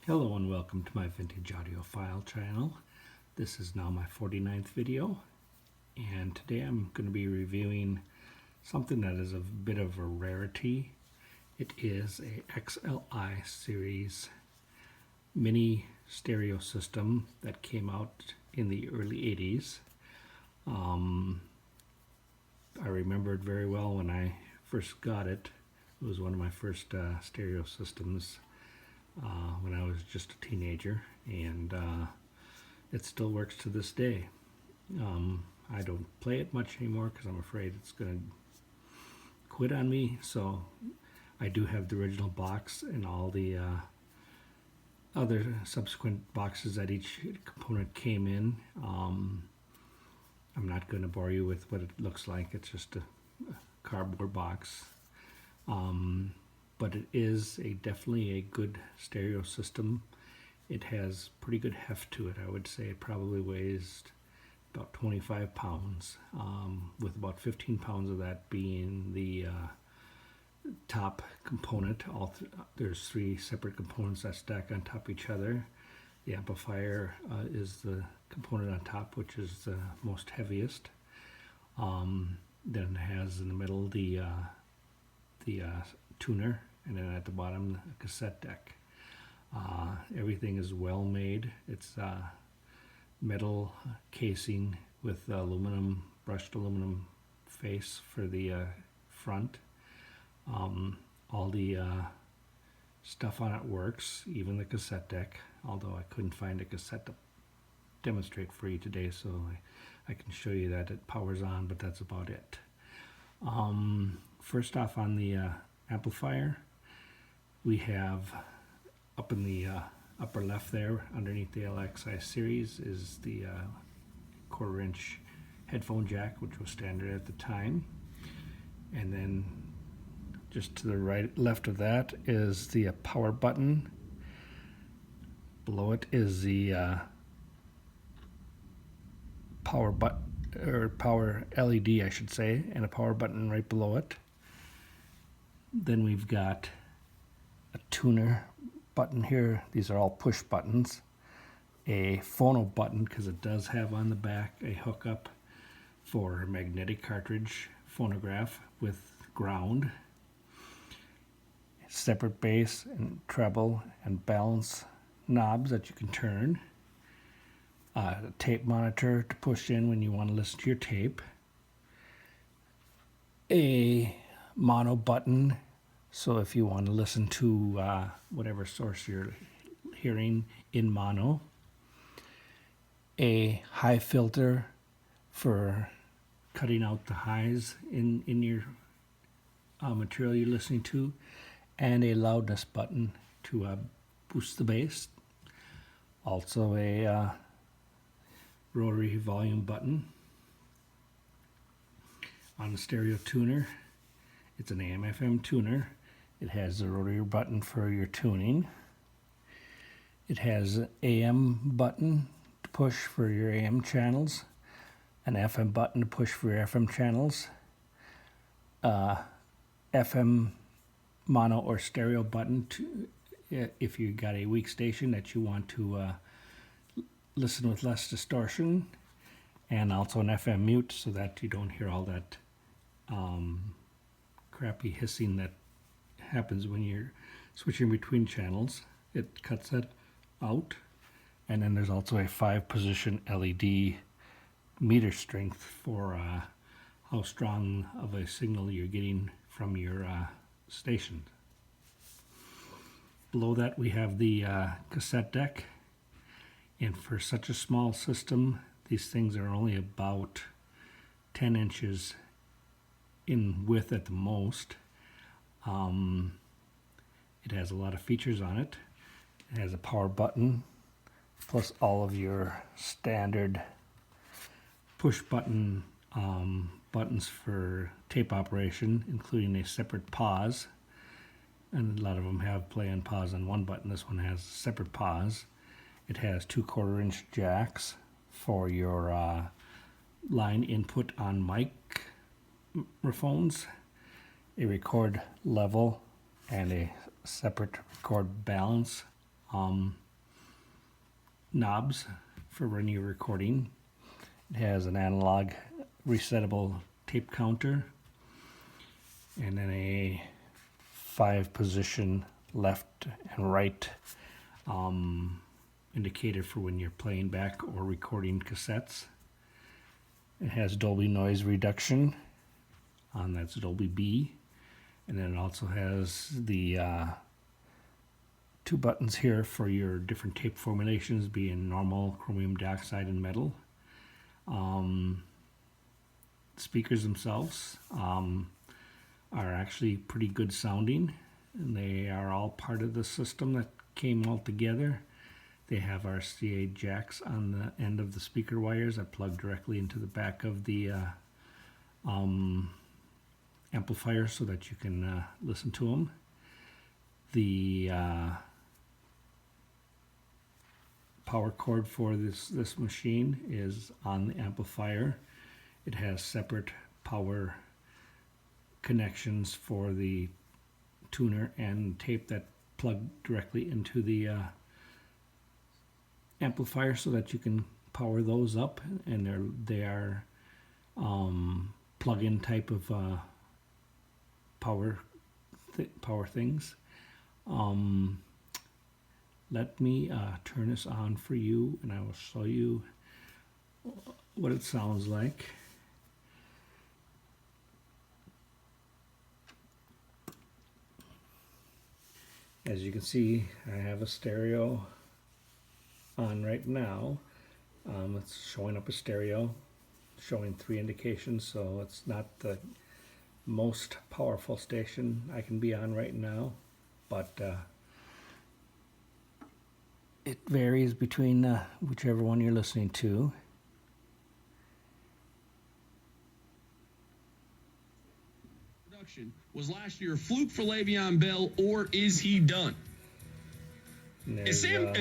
Hello and welcome to my Vintage Audiophile channel. This is now my 49th video, and today I'm going to be reviewing something that is a bit of a rarity. It is a LXI series mini stereo system that came out in the early 80s. I remember it very well when I first got it. It was one of my first stereo systems when I was just a teenager, and it still works to this day. I don't play it much anymore because I'm afraid it's going to quit on me, so I do have the original box and all the other subsequent boxes that each component came in. I'm not going to bore you with what it looks like. It's just a cardboard box. But it is definitely a good stereo system. It has pretty good heft to it. I would say it probably weighs about 25 pounds, with about 15 pounds of that being the top component. There's three separate components that stack on top of each other. The amplifier is the component on top, which is the most heaviest. Then it has in the middle the tuner, and then at the bottom a cassette deck. Everything is well made. It's metal casing with brushed aluminum face for the front. All the stuff on it works, even the cassette deck, although I couldn't find a cassette to demonstrate for you today, so I can show you that it powers on, but that's about it. First off, on the amplifier, we have up in the upper left there, underneath the LXI series, is the 1/4 inch headphone jack, which was standard at the time. And then just to the left of that is the power button. Below it is the power LED, I should say, and a power button right below it. Then we've got a tuner button here. These are all push buttons. A phono button, because it does have on the back a hookup for a magnetic cartridge phonograph with ground. Separate bass and treble and balance knobs that you can turn. A tape monitor to push in when you want to listen to your tape. A mono button, so if you want to listen to whatever source you're hearing in mono. A high filter for cutting out the highs in your material you're listening to, and a loudness button to boost the bass. Also a rotary volume button. On the stereo tuner, it's an AM/FM tuner. It has a rotary button for your tuning. It has an AM button to push for your AM channels, an FM button to push for your FM channels, FM mono or stereo button to, if you got a weak station that you want to listen with less distortion, and also an FM mute so that you don't hear all that crappy hissing that happens when you're switching between channels. It cuts that out. And then there's also a 5-position LED meter strength for how strong of a signal you're getting from your station. Below that we have the cassette deck, and for such a small system, these things are only about 10 inches in width at the most. It has a lot of features on it. It has a power button, plus all of your standard push button buttons for tape operation, including a separate pause. And a lot of them have play and pause on one button. This one has separate pause. It has 2 1/4 inch jacks for your line input on microphones, a record level, and a separate record balance knobs for when you're recording. It has an analog resettable tape counter, and then a 5-position left and right indicator for when you're playing back or recording cassettes. It has Dolby noise reduction, that's Dolby B, and then it also has the 2 buttons here for your different tape formulations, being normal, chromium dioxide, and metal. Speakers themselves are actually pretty good sounding, and they are all part of the system that came all together. They have RCA jacks on the end of the speaker wires that plug directly into the back of the amplifier so that you can listen to them. The power cord for this machine is on the amplifier. It has separate power connections for the tuner and tape that plug directly into the amplifier so that you can power those up, and they are plug-in type of power things. Let me turn this on for you, and I will show you what it sounds like. As you can see, I have a stereo on right now. It's showing up a stereo, showing 3 indications, so it's not the most powerful station I can be on right now, but it varies between whichever one you're listening to. Was last year a fluke for Le'Veon Bell, or is he done? Is Adam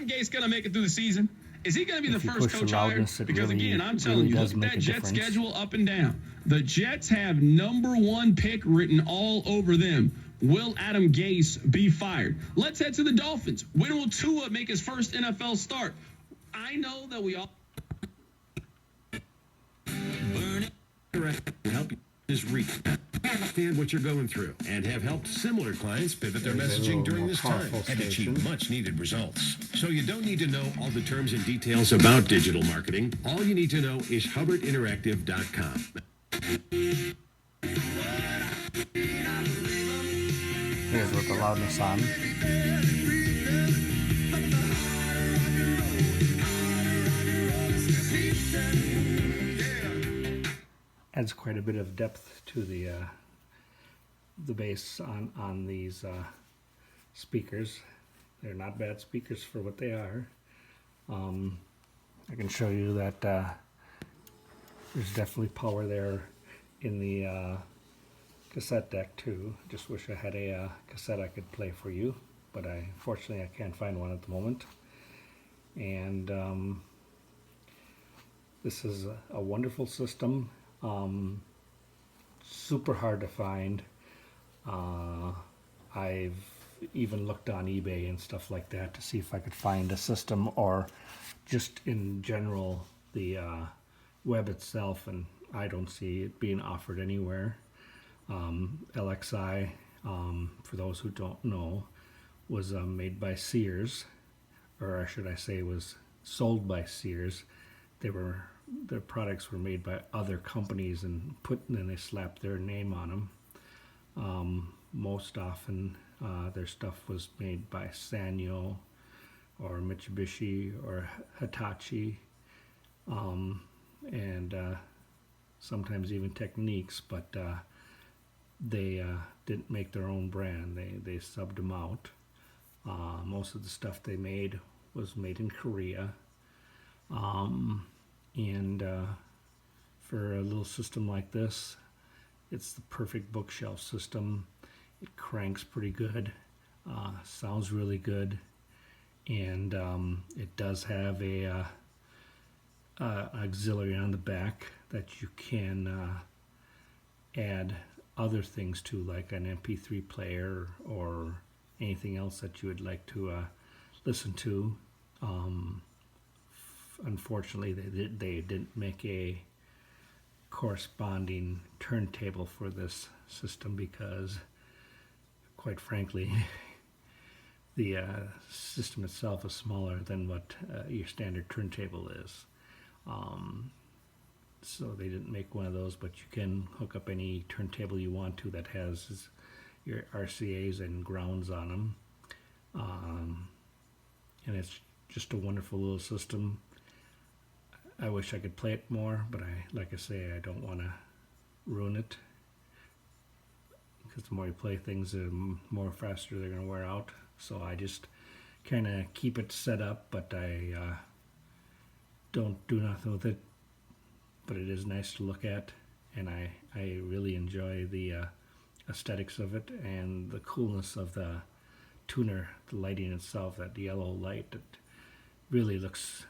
Gase going to make it through the season? Is he going to be the first coach hired? Because really, again, I'm telling you, look at that Jets schedule up and down. The Jets have #1 pick written all over them. Will Adam Gase be fired? Let's head to the Dolphins. When will Tua make his first NFL start? I know that we all burn it. Help you is reach. Understand what you're going through and have helped similar clients pivot their messaging during this time and achieve much needed results. So you don't need to know all the terms and details about digital marketing. All you need to know is HubbardInteractive.com. Here's with the loudness on. Adds quite a bit of depth to the bass on these speakers. They're not bad speakers for what they are. I can show you that there's definitely power there in the cassette deck too. Just wish I had a cassette I could play for you, but unfortunately I can't find one at the moment. And this is a wonderful system. Super hard to find. I've even looked on eBay and stuff like that to see if I could find a system, or just in general the web itself, and I don't see it being offered anywhere. LXI, for those who don't know, was made by Sears, or should I say was sold by Sears. Their products were made by other companies and then they slapped their name on them. Most often their stuff was made by Sanyo or Mitsubishi or Hitachi, and sometimes even Techniques, but they didn't make their own brand. They subbed them out. Most of the stuff they made was made in Korea. And for a little system like this, it's the perfect bookshelf system. It cranks pretty good, sounds really good, and it does have a auxiliary on the back that you can add other things to, like an MP3 player or anything else that you would like to listen to. Unfortunately, they didn't make a corresponding turntable for this system because, quite frankly, the system itself is smaller than what your standard turntable is. So they didn't make one of those, but you can hook up any turntable you want to that has your RCAs and grounds on them. And it's just a wonderful little system. I wish I could play it more, but like I say, I don't want to ruin it, because the more you play things, the more faster they're going to wear out. So I just kind of keep it set up, but I don't do nothing with it. But it is nice to look at, and I really enjoy the aesthetics of it and the coolness of the tuner, the lighting itself, that yellow light. It really looks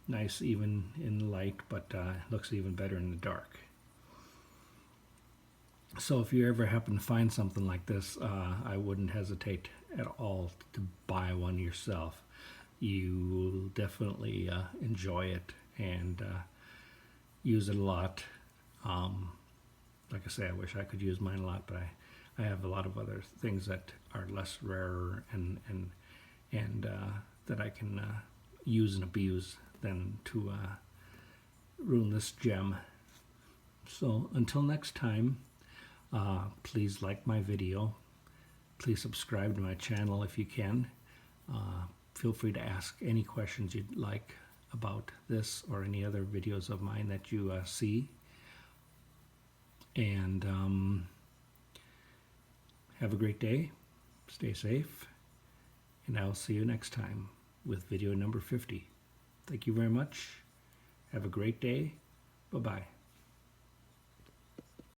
nice even in the light, but looks even better in the dark. So if you ever happen to find something like this, I wouldn't hesitate at all to buy one yourself. You will definitely enjoy it and use it a lot. Like I say, I wish I could use mine a lot, but I have a lot of other things that are less rare and that I can use and abuse than to ruin this gem. So until next time, please like my video. Please subscribe to my channel if you can. Feel free to ask any questions you'd like about this or any other videos of mine that you see. And have a great day. Stay safe. And I'll see you next time with video number 50. Thank you very much. Have a great day. Bye-bye.